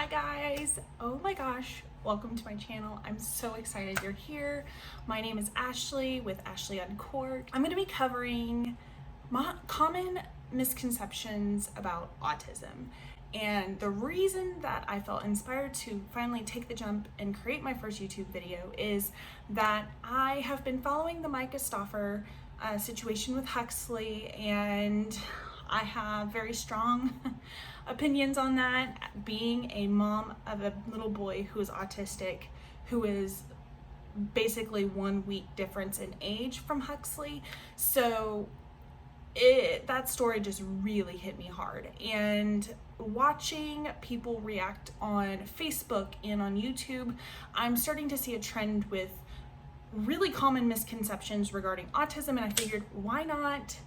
Hi guys! Oh my gosh, welcome to my channel. I'm so excited you're here. My name is Ashley with Ashley Uncorked. I'm going to be covering common misconceptions about autism. And the reason that I felt inspired to finally take the jump and create my first YouTube video is that I have been following the Myka Stauffer situation with Huxley, and I have very strong opinions on that, being a mom of a little boy who is autistic, who is basically 1 week difference in age from Huxley. So that story just really hit me hard, and watching people react on Facebook and on YouTube, I'm starting to see a trend with really common misconceptions regarding autism, and I figured why not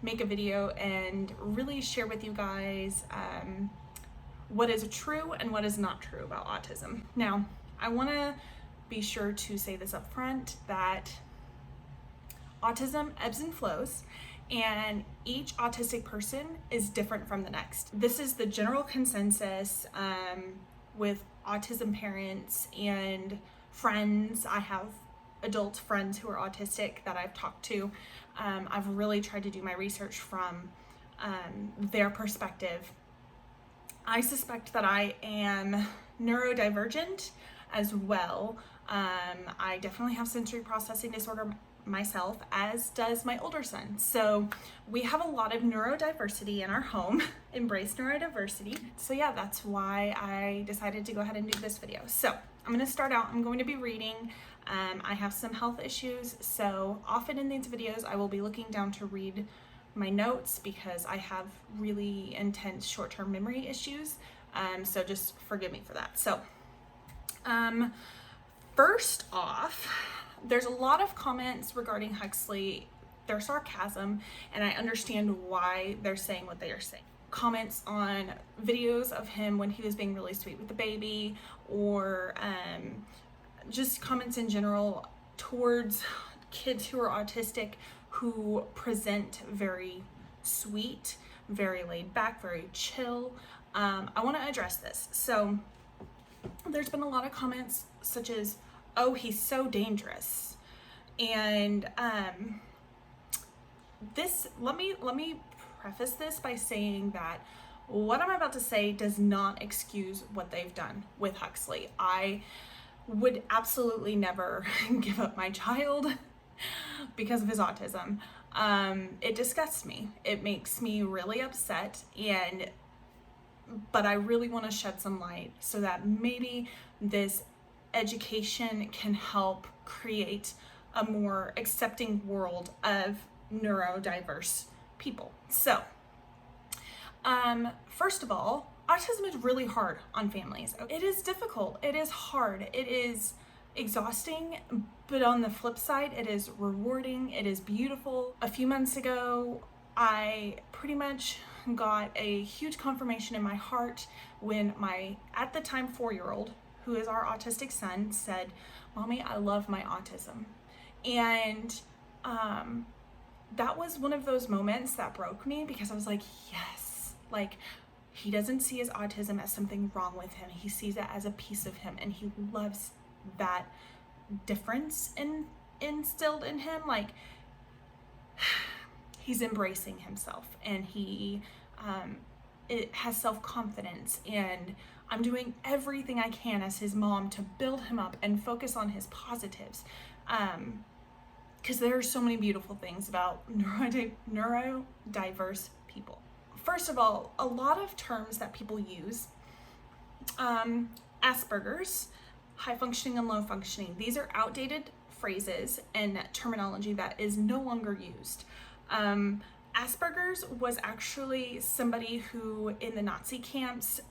make a video and really share with you guys what is true and what is not true about autism. Now, I want to be sure to say this up front, that autism ebbs and flows, and each autistic person is different from the next. This is the general consensus with autism parents and friends. I have adult friends who are autistic that I've talked to. I've really tried to do my research from their perspective. I suspect that I am neurodivergent as well. I definitely have sensory processing disorder myself, as does my older son. So we have a lot of neurodiversity in our home. Embrace neurodiversity. So yeah, that's why I decided to go ahead and do this video. So I'm going to start out, I'm going to be reading. I have some health issues, so often in these videos I will be looking down to read my notes because I have really intense short-term memory issues, so just forgive me for that. So first off, there's a lot of comments regarding Huxley. They're sarcasm, and I understand why they're saying what they are saying. Comments on videos of him when he was being really sweet with the baby, or just comments in general towards kids who are autistic who present very sweet, very laid back, very chill. I want to address this. So there's been a lot of comments such as, oh, he's so dangerous. And let me preface this by saying that what I'm about to say does not excuse what they've done with Huxley. I would absolutely never give up my child because of his autism. It disgusts me. It makes me really upset, but I really want to shed some light so that maybe this education can help create a more accepting world of neurodiverse people. So, first of all, autism is really hard on families. It is difficult, it is hard, it is exhausting, but on the flip side, it is rewarding, it is beautiful. A few months ago, I pretty much got a huge confirmation in my heart when my, at the time, 4-year-old, who is our autistic son, said, "Mommy, I love my autism." And that was one of those moments that broke me, because I was like, yes, like, he doesn't see his autism as something wrong with him. He sees it as a piece of him, and he loves that difference instilled in him. Like, he's embracing himself, and he it has self-confidence, and I'm doing everything I can as his mom to build him up and focus on his positives, because there are so many beautiful things about neurodiverse people. First of all, a lot of terms that people use, Asperger's, high functioning and low functioning, these are outdated phrases and terminology that is no longer used. Asperger's was actually somebody who in the Nazi camps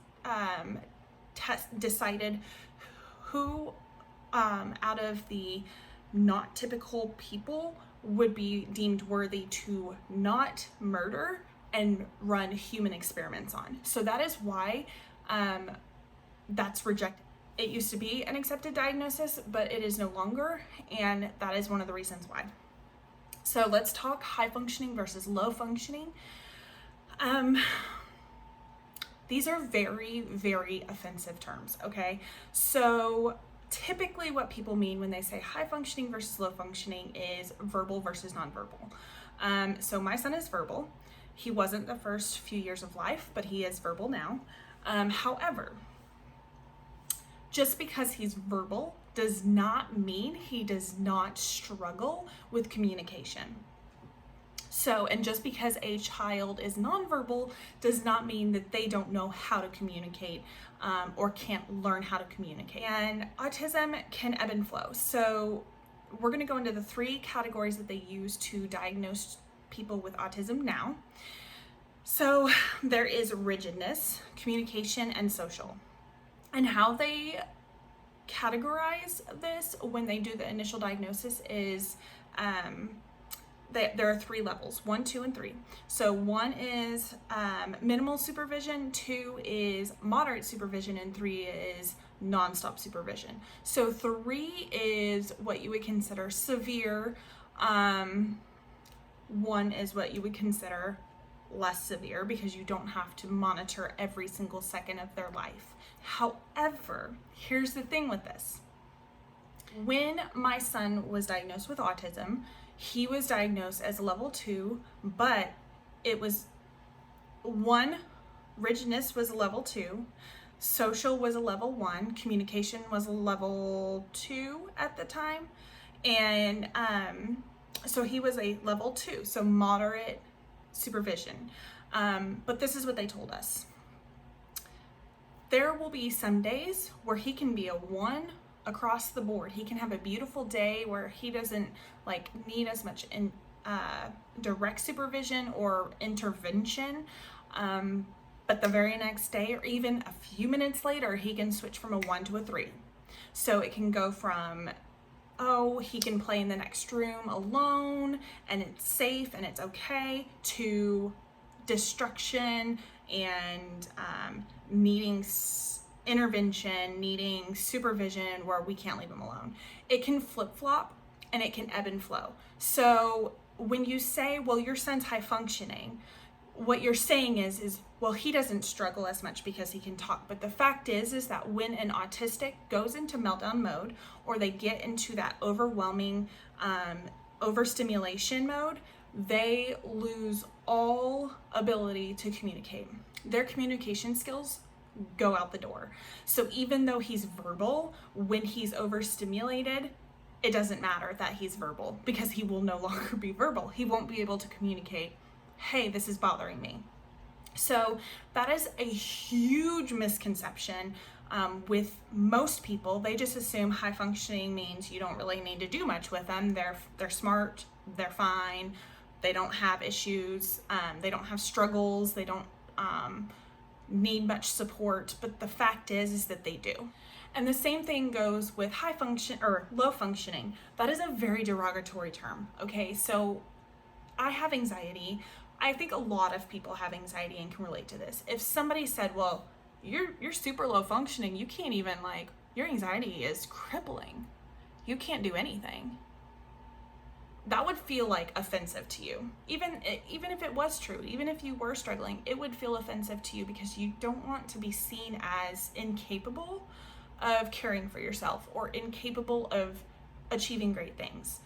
decided who out of the not typical people would be deemed worthy to not murder and run human experiments on. So that is why that's rejected. It used to be an accepted diagnosis, but it is no longer, and that is one of the reasons why. So let's talk high functioning versus low functioning. These are very, very offensive terms, okay? So typically what people mean when they say high functioning versus low functioning is verbal versus nonverbal. So my son is verbal. He wasn't the first few years of life, but he is verbal now. However, just because he's verbal does not mean he does not struggle with communication. So, and just because a child is nonverbal does not mean that they don't know how to communicate or can't learn how to communicate. And autism can ebb and flow. So we're going to go into the 3 categories that they use to diagnose people with autism now. So there is rigidness, communication, and social. And how they categorize this when they do the initial diagnosis is there are 3 levels, 1, 2, and 3. So 1 is minimal supervision, 2 is moderate supervision, and 3 is nonstop supervision. So 3 is what you would consider severe. 1 is what you would consider less severe because you don't have to monitor every single second of their life. However, here's the thing with this. When my son was diagnosed with autism, he was diagnosed as level 2, but it was 1, rigidness was a level 2, social was a level 1, communication was a level 2 at the time, and so he was a level 2, so moderate supervision. But this is what they told us. There will be some days where he can be a 1 across the board. He can have a beautiful day where he doesn't need as much direct supervision or intervention. But the very next day or even a few minutes later, he can switch from a 1 to a 3. So it can go from, he can play in the next room alone and it's safe and it's okay, to destruction and needing intervention, needing supervision where we can't leave him alone. It can flip-flop and it can ebb and flow. So when you say, well, your son's high functioning, what you're saying is, well, he doesn't struggle as much because he can talk. But the fact is that when an autistic goes into meltdown mode or they get into that overwhelming overstimulation mode, they lose all ability to communicate. Their communication skills go out the door. So even though he's verbal, when he's overstimulated, it doesn't matter that he's verbal because he will no longer be verbal. He won't be able to communicate, hey, this is bothering me. So that is a huge misconception with most people. They just assume high functioning means you don't really need to do much with them. They're smart, they're fine, they don't have issues, they don't have struggles, they don't need much support, but the fact is that they do. And the same thing goes with high function or low functioning. That is a very derogatory term. Okay, so I have anxiety. I think a lot of people have anxiety and can relate to this. If somebody said, well, you're super low functioning, you can't even your anxiety is crippling, you can't do anything, that would feel offensive to you. Even if it was true, even if you were struggling, it would feel offensive to you because you don't want to be seen as incapable of caring for yourself or incapable of achieving great things.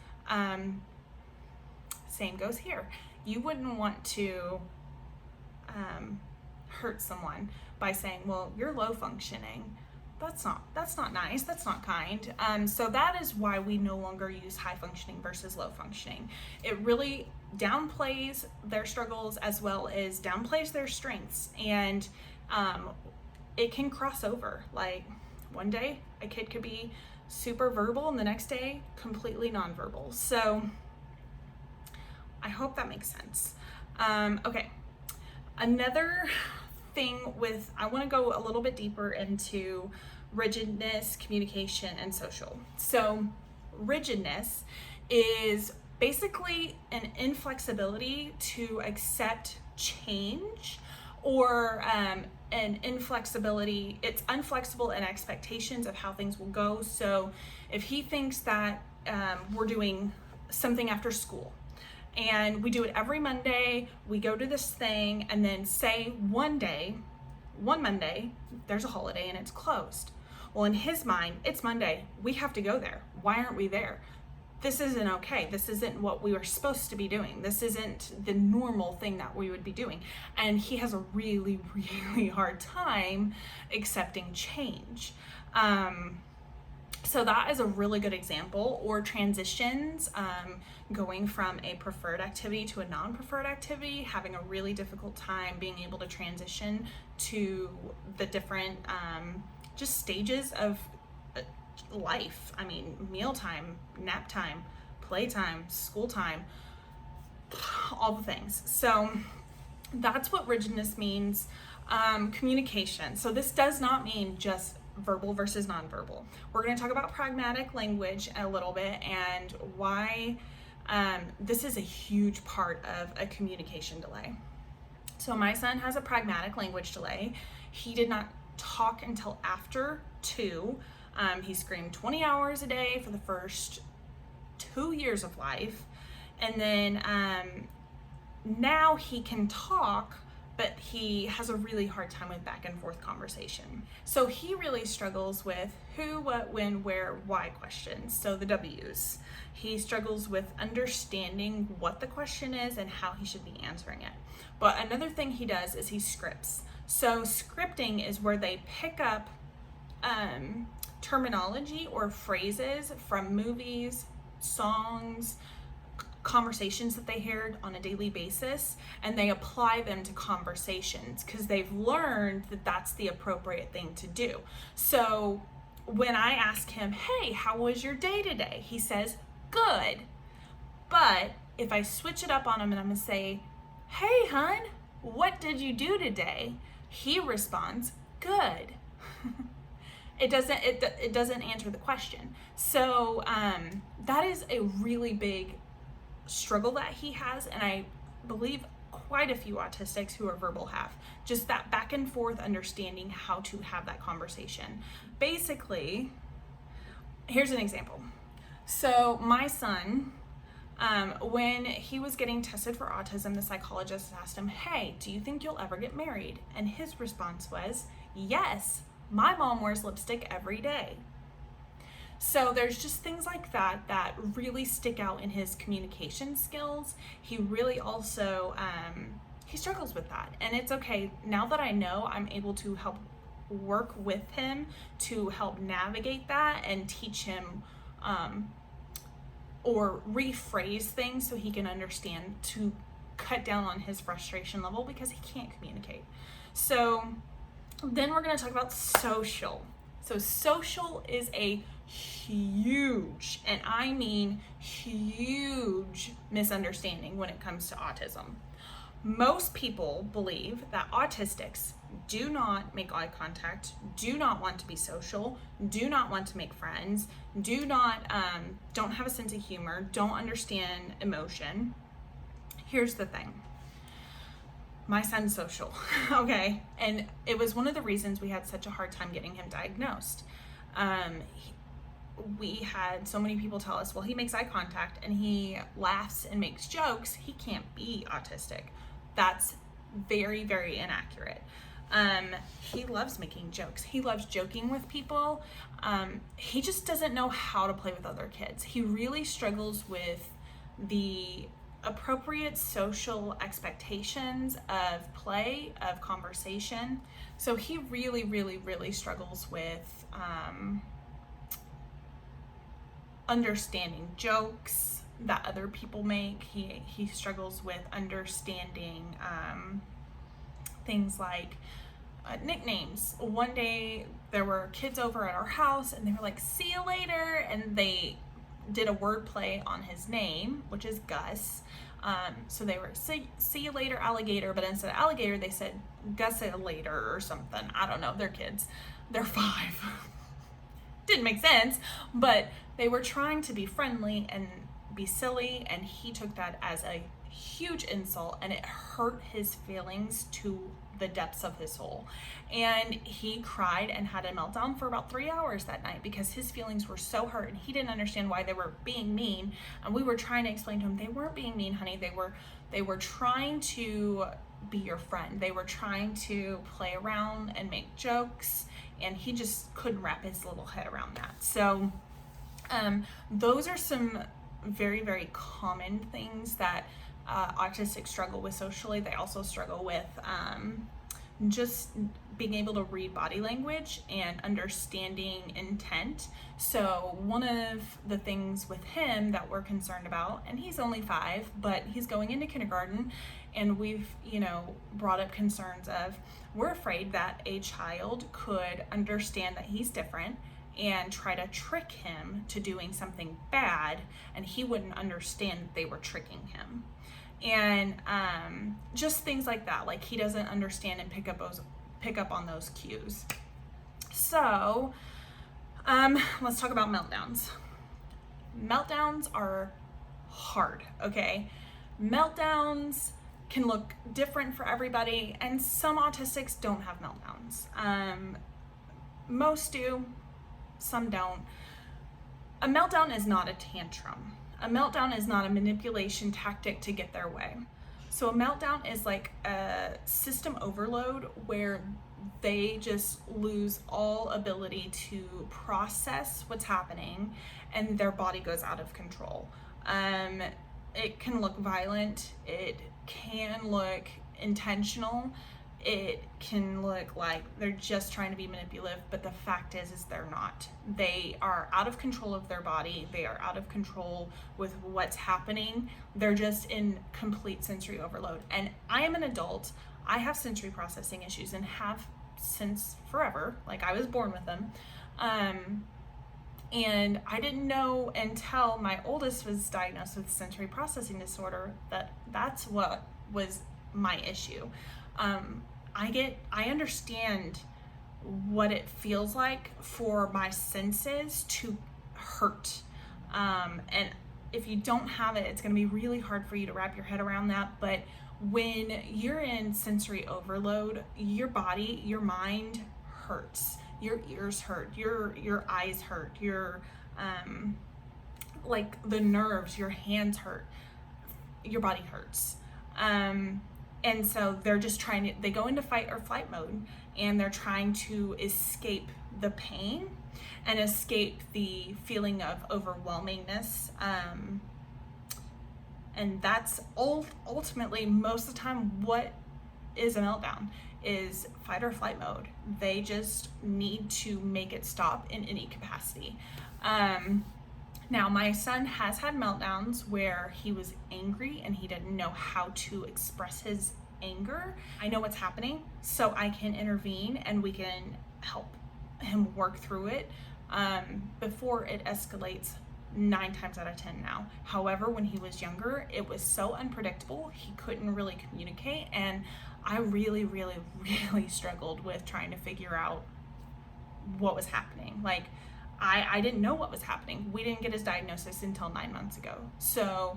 Same goes here. You wouldn't want to hurt someone by saying, well, you're low functioning. That's not nice. That's not kind. So that is why we no longer use high functioning versus low functioning. It really downplays their struggles as well as downplays their strengths. And it can cross over. One day a kid could be super verbal and the next day completely nonverbal. So I hope that makes sense. Okay. Another thing I want to go a little bit deeper into rigidness, communication, and social. So rigidness is basically an inflexibility to accept change, or an inflexibility. It's unflexible in expectations of how things will go. So if he thinks that we're doing something after school, and we do it every Monday, we go to this thing, and then say one day one Monday, there's a holiday and it's closed. Well, in his mind, it's Monday. We have to go there. Why aren't we there? This isn't okay. This isn't what we were supposed to be doing. This isn't the normal thing that we would be doing. And he has a really, really hard time accepting change. So that is a really good example. Or transitions, going from a preferred activity to a non-preferred activity, having a really difficult time being able to transition to the different just stages of life. I mean, mealtime, nap time, playtime, school time, all the things. So that's what rigidness means. Communication. So this does not mean just verbal versus nonverbal. We're going to talk about pragmatic language a little bit and why this is a huge part of a communication delay. So my son has a pragmatic language delay. He did not talk until after 2. He screamed 20 hours a day for the first 2 years of life. And then now he can talk, but he has a really hard time with back and forth conversation. So he really struggles with who, what, when, where, why questions. So the W's. He struggles with understanding what the question is and how he should be answering it. But another thing he does is he scripts. So scripting is where they pick up terminology or phrases from movies, songs, conversations that they heard on a daily basis, and they apply them to conversations because they've learned that that's the appropriate thing to do. So when I ask him, hey, how was your day today? He says, good. But if I switch it up on him and I'm gonna say, hey, hun, what did you do today? He responds, good. It doesn't answer the question. So that is a really big struggle that he has, and I believe quite a few autistics who are verbal have. Just that back and forth understanding how to have that conversation. Basically, here's an example. So my son, when he was getting tested for autism, the psychologist asked him, hey, do you think you'll ever get married? And his response was, yes, my mom wears lipstick every day. So there's just things like that that really stick out in his communication skills. He really also, he struggles with that. And it's okay. Now that I know, I'm able to help work with him to help navigate that and teach him or rephrase things so he can understand, to cut down on his frustration level because he can't communicate. So then we're going to talk about social. So social is a huge, and I mean huge, misunderstanding when it comes to autism. Most people believe that autistics do not make eye contact, do not want to be social, do not want to make friends, don't have a sense of humor, don't understand emotion. Here's the thing. My son's social, okay? And it was one of the reasons we had such a hard time getting him diagnosed. We had so many people tell us, well, he makes eye contact and he laughs and makes jokes, he can't be autistic. That's very, very inaccurate. He loves making jokes. He loves joking with people. He just doesn't know how to play with other kids. He really struggles with the appropriate social expectations of play, of conversation. So he really, really, really struggles with understanding jokes that other people make. He struggles with understanding things like nicknames. One day there were kids over at our house and they were like, see you later, and they did a word play on his name, which is Gus. So they were see you later alligator, but instead of alligator they said Gus-a-later or something. I don't know, they're kids, they're 5. Didn't make sense, but they were trying to be friendly and be silly, and he took that as a huge insult, and it hurt his feelings to the depths of his soul. And he cried and had a meltdown for about 3 hours that night because his feelings were so hurt and he didn't understand why they were being mean. And we were trying to explain to him, they weren't being mean, honey. They were trying to be your friend. They were trying to play around and make jokes, and he just couldn't wrap his little head around that. So those are some very, very common things that autistics struggle with socially. They also struggle with just being able to read body language and understanding intent. So one of the things with him that we're concerned about, and he's only 5, but he's going into kindergarten, and we've, brought up concerns of, we're afraid that a child could understand that he's different and try to trick him to doing something bad, and he wouldn't understand that they were tricking him. And just things like that, like he doesn't understand and pick up on those cues. So let's talk about meltdowns. Meltdowns are hard, okay? Meltdowns can look different for everybody, and some autistics don't have meltdowns. Most do, some don't. A meltdown is not a tantrum. A meltdown is not a manipulation tactic to get their way. So a meltdown is like a system overload where they just lose all ability to process what's happening, and their body goes out of control. It can look violent. It can look intentional. It can look like they're just trying to be manipulative, but the fact is they're not. They are out of control of their body. They are out of control with what's happening. They're just in complete sensory overload. And I am an adult. I have sensory processing issues and have since forever. Like, I was born with them. And I didn't know until my oldest was diagnosed with sensory processing disorder that that's what was my issue. I understand what it feels like for my senses to hurt. And if you don't have it, it's going to be really hard for you to wrap your head around that. But when you're in sensory overload, your body, your mind hurts. Your ears hurt, your eyes hurt, your like the nerves, your hands hurt, your body hurts. And so they're just they go into fight or flight mode, and they're trying to escape the pain and escape the feeling of overwhelmingness. And that's ultimately, most of the time, what is a meltdown is fight or flight mode. They just need to make it stop in any capacity. Now, my son has had meltdowns where he was angry and he didn't know how to express his anger. I know what's happening, so I can intervene and we can help him work through it before it escalates 9 times out of 10 now. However, when he was younger, it was so unpredictable, he couldn't really communicate, and I really, really, really struggled with trying to figure out what was happening. Like, I didn't know what was happening. We didn't get his diagnosis until 9 months ago. So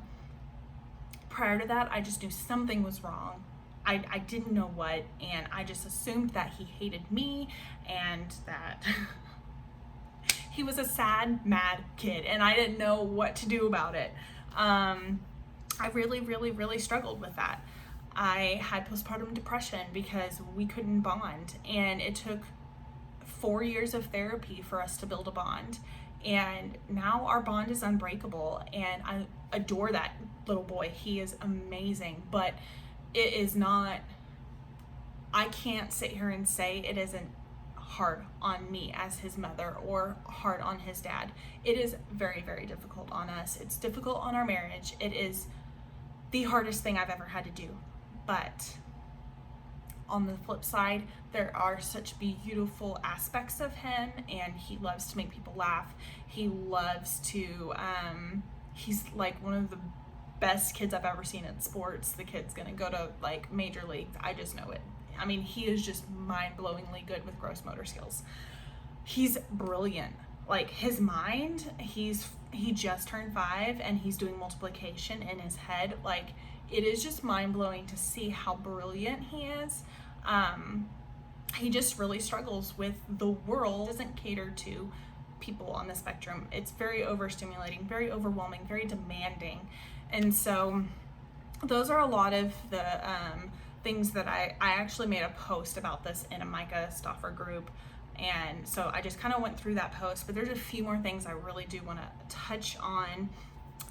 prior to that, I just knew something was wrong. I didn't know what, and I just assumed that he hated me and that he was a sad, mad kid, and I didn't know what to do about it. I really, really, really struggled with that. I had postpartum depression because we couldn't bond, and it took 4 years of therapy for us to build a bond. And now our bond is unbreakable, and I adore that little boy. He is amazing, but it is not, I can't sit here and say it isn't hard on me as his mother or hard on his dad. It is very, very difficult on us. It's difficult on our marriage. It is the hardest thing I've ever had to do. But on the flip side, there are such beautiful aspects of him, and he loves to make people laugh. He loves to, he's like one of the best kids I've ever seen at sports. The kid's gonna go to like major leagues. I just know it. I mean, he is just mind-blowingly good with gross motor skills. He's brilliant. Like, his mind, he just turned 5 and he's doing multiplication in his head. Like, it is just mind-blowing to see how brilliant he is. He just really struggles with the world. It doesn't cater to people on the spectrum. It's very overstimulating, very overwhelming, very demanding. And so those are a lot of the things that I actually made a post about this in a Myka Stauffer group. And so I just kind of went through that post, but there's a few more things I really do want to touch on.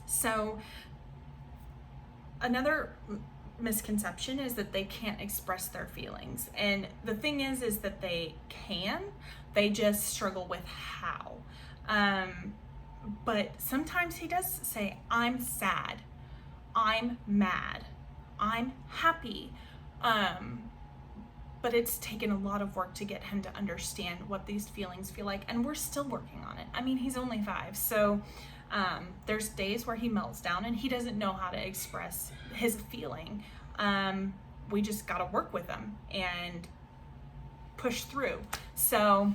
So another misconception is that they can't express their feelings. And the thing is that they can, they just struggle with how. But sometimes he does say, I'm sad, I'm mad, I'm happy. But it's taken a lot of work to get him to understand what these feelings feel like, and we're still working on it. I mean, he's only 5, so there's days where he melts down and he doesn't know how to express his feeling. We just got to work with him and push through. So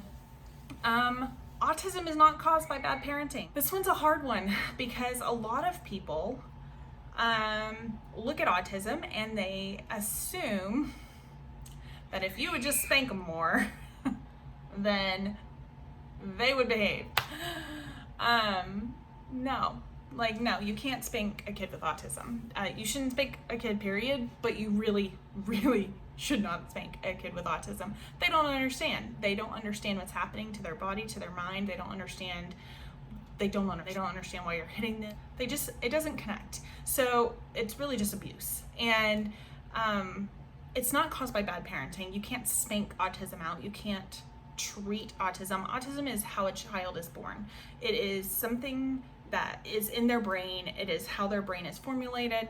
autism is not caused by bad parenting. This one's a hard one because a lot of people look at autism and they assume that if you would just spank them more, then they would behave. No, you can't spank a kid with autism. You shouldn't spank a kid, period, but you really, really should not spank a kid with autism. They don't understand. They don't understand what's happening to their body, to their mind. They don't understand why you're hitting them. It doesn't connect. So it's really just abuse. And it's not caused by bad parenting. You can't spank autism out. You can't treat autism. Autism is how a child is born. It is something that is in their brain. It is how their brain is formulated.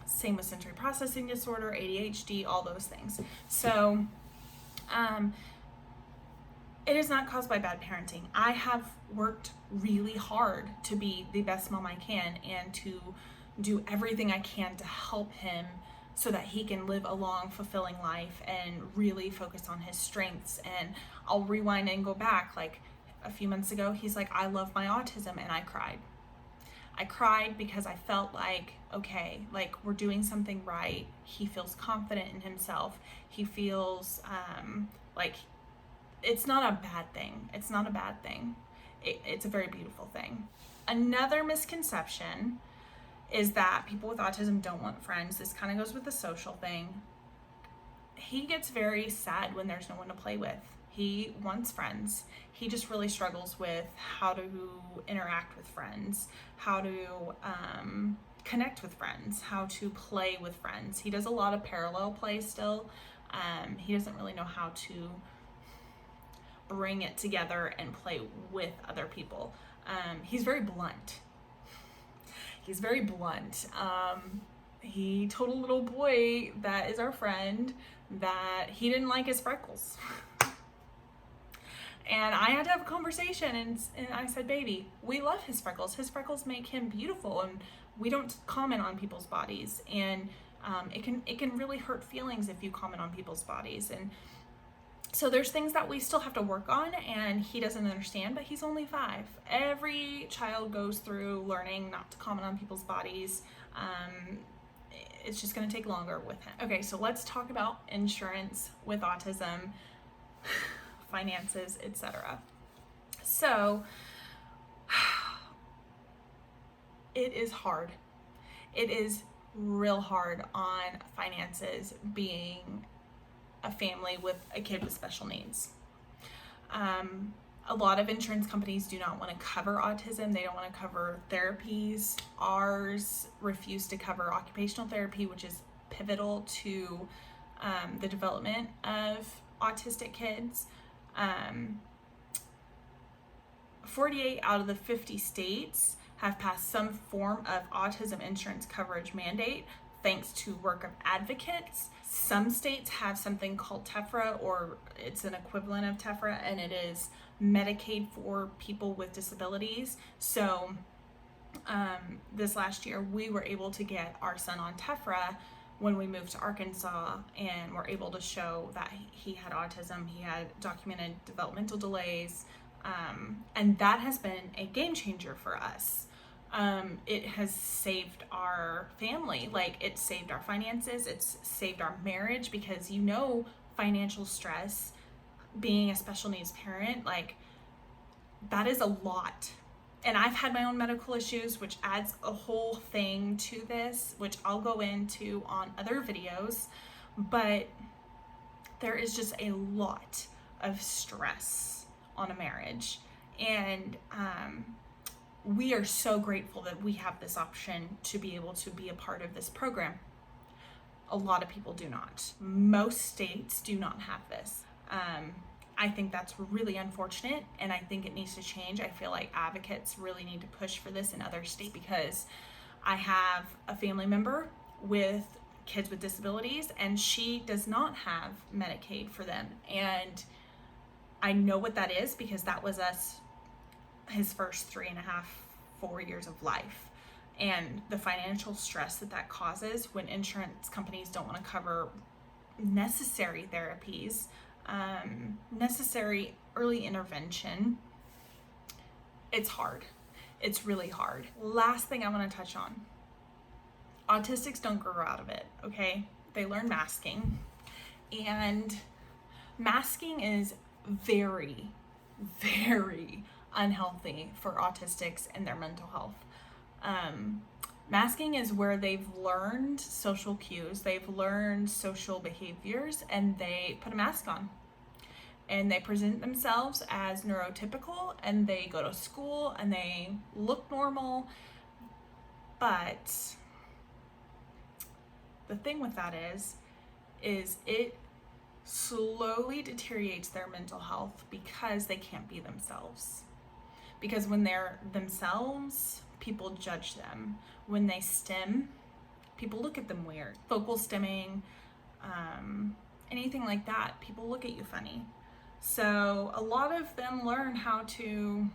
Same with sensory processing disorder, ADHD, all those things. So it is not caused by bad parenting. I have worked really hard to be the best mom I can and to do everything I can to help him so that he can live a long, fulfilling life and really focus on his strengths. And I'll rewind and go back. Like a few months ago, he's like, I love my autism, and I cried. I cried because I felt like, okay, like we're doing something right. He feels confident in himself. He feels like it's not a bad thing. It's not a bad thing. It's a very beautiful thing. Another misconception is that people with autism don't want friends. This kind of goes with the social thing. He gets very sad when there's no one to play with. He wants friends. He just really struggles with how to interact with friends, how to connect with friends, how to play with friends. He does a lot of parallel play still. He doesn't really know how to bring it together and play with other people. He's very blunt. He told a little boy that is our friend that he didn't like his freckles. And I had to have a conversation, and I said, baby, we love his freckles. His freckles make him beautiful, and we don't comment on people's bodies. And it can really hurt feelings if you comment on people's bodies. And so there's things that we still have to work on, and he doesn't understand, but he's only 5. Every child goes through learning not to comment on people's bodies. It's just going to take longer with him. Okay, so let's talk about insurance with autism, finances, etc. So it is hard. It is real hard on finances being a family with a kid with special needs. A lot of insurance companies do not want to cover autism. They don't want to cover therapies. Ours refuse to cover occupational therapy, which is pivotal to the development of autistic kids. 48 out of the 50 states have passed some form of autism insurance coverage mandate thanks to work of advocates. Some states have something called TEFRA, or it's an equivalent of TEFRA, and it is Medicaid for people with disabilities. So this last year, we were able to get our son on TEFRA when we moved to Arkansas, and were able to show that he had autism. He had documented developmental delays, and that has been a game changer for us. It has saved our family. Like, it saved our finances, it's saved our marriage, because financial stress, being a special needs parent, like, that is a lot. And I've had my own medical issues, which adds a whole thing to this, which I'll go into on other videos. but there is just a lot of stress on a marriage. And we are so grateful that we have this option to be able to be a part of this program. A lot of people do not. Most states do not have this. I think that's really unfortunate, and I think it needs to change. I feel like advocates really need to push for this in other states, because I have a family member with kids with disabilities, and she does not have Medicaid for them. And I know what that is, because that was his first 3.5, 4 years of life. And the financial stress that causes when insurance companies don't want to cover necessary therapies, necessary early intervention. It's hard. It's really hard. Last thing I want to touch on. Autistics don't grow out of it, okay? They learn masking. And masking is very, very unhealthy for autistics and their mental health. Masking is where they've learned social cues, they've learned social behaviors, and they put a mask on. And they present themselves as neurotypical, and they go to school and they look normal. But the thing with that is it slowly deteriorates their mental health, because they can't be themselves. Because when they're themselves, people judge them. When they stim, people look at them weird. Focal stimming, anything like that, people look at you funny. So a lot of them learn how to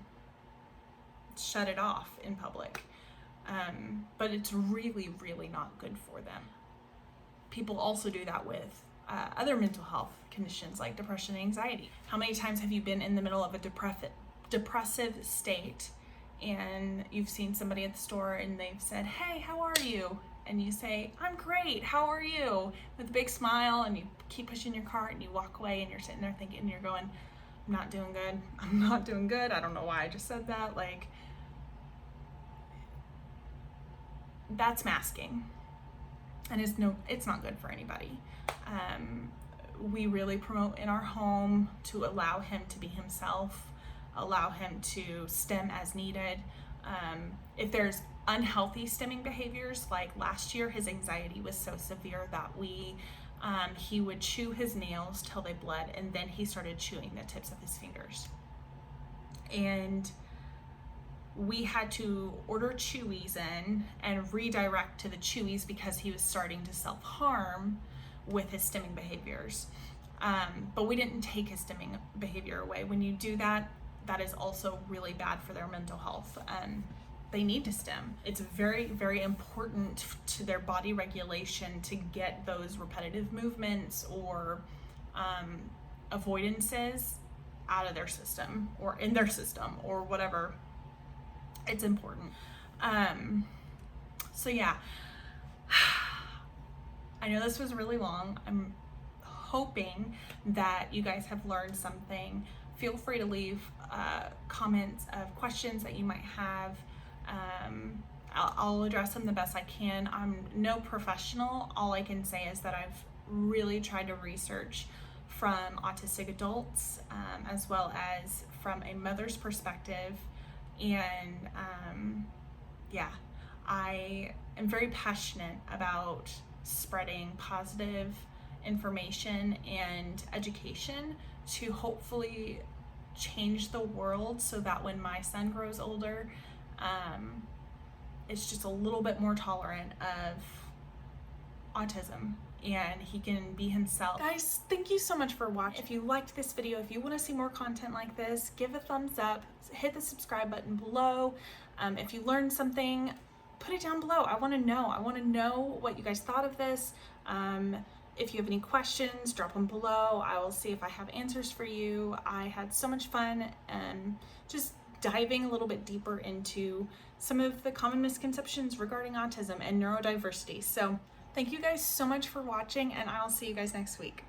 shut it off in public. But it's really, really not good for them. People also do that with other mental health conditions like depression and anxiety. How many times have you been in the middle of a depressive state, and you've seen somebody at the store and they've said, "Hey, how are you?" And you say, "I'm great, how are you?" with a big smile, and you keep pushing your cart and you walk away, and you're sitting there thinking, and you're going, "I'm not doing good. I'm not doing good. I don't know why I just said that." Like, that's masking. And it's not good for anybody. We really promote in our home to allow him to be himself, allow him to stim as needed. If there's unhealthy stimming behaviors, like last year, his anxiety was so severe that he would chew his nails till they bled, and then he started chewing the tips of his fingers. And we had to order chewies in and redirect to the chewies, because he was starting to self-harm with his stimming behaviors. But we didn't take his stimming behavior away. When you do that, that is also really bad for their mental health. They need to stim. It's very, very important to their body regulation to get those repetitive movements or avoidances out of their system, or in their system, or whatever. It's important. So yeah, I know this was really long. I'm hoping that you guys have learned something. Feel free to leave comments of questions that you might have. I'll address them the best I can. I'm no professional. All I can say is that I've really tried to research from autistic adults, as well as from a mother's perspective. And yeah, I am very passionate about spreading positive information and education to hopefully change the world, so that when my son grows older, it's just a little bit more tolerant of autism, and he can be himself. Guys, thank you so much for watching. If you liked this video, if you want to see more content like this, give a thumbs up, hit the subscribe button below. If you learned something, put it down below. I want to know what you guys thought of this. If you have any questions, drop them below. I will see if I have answers for you. I had so much fun just diving a little bit deeper into some of the common misconceptions regarding autism and neurodiversity. So thank you guys so much for watching, and I'll see you guys next week.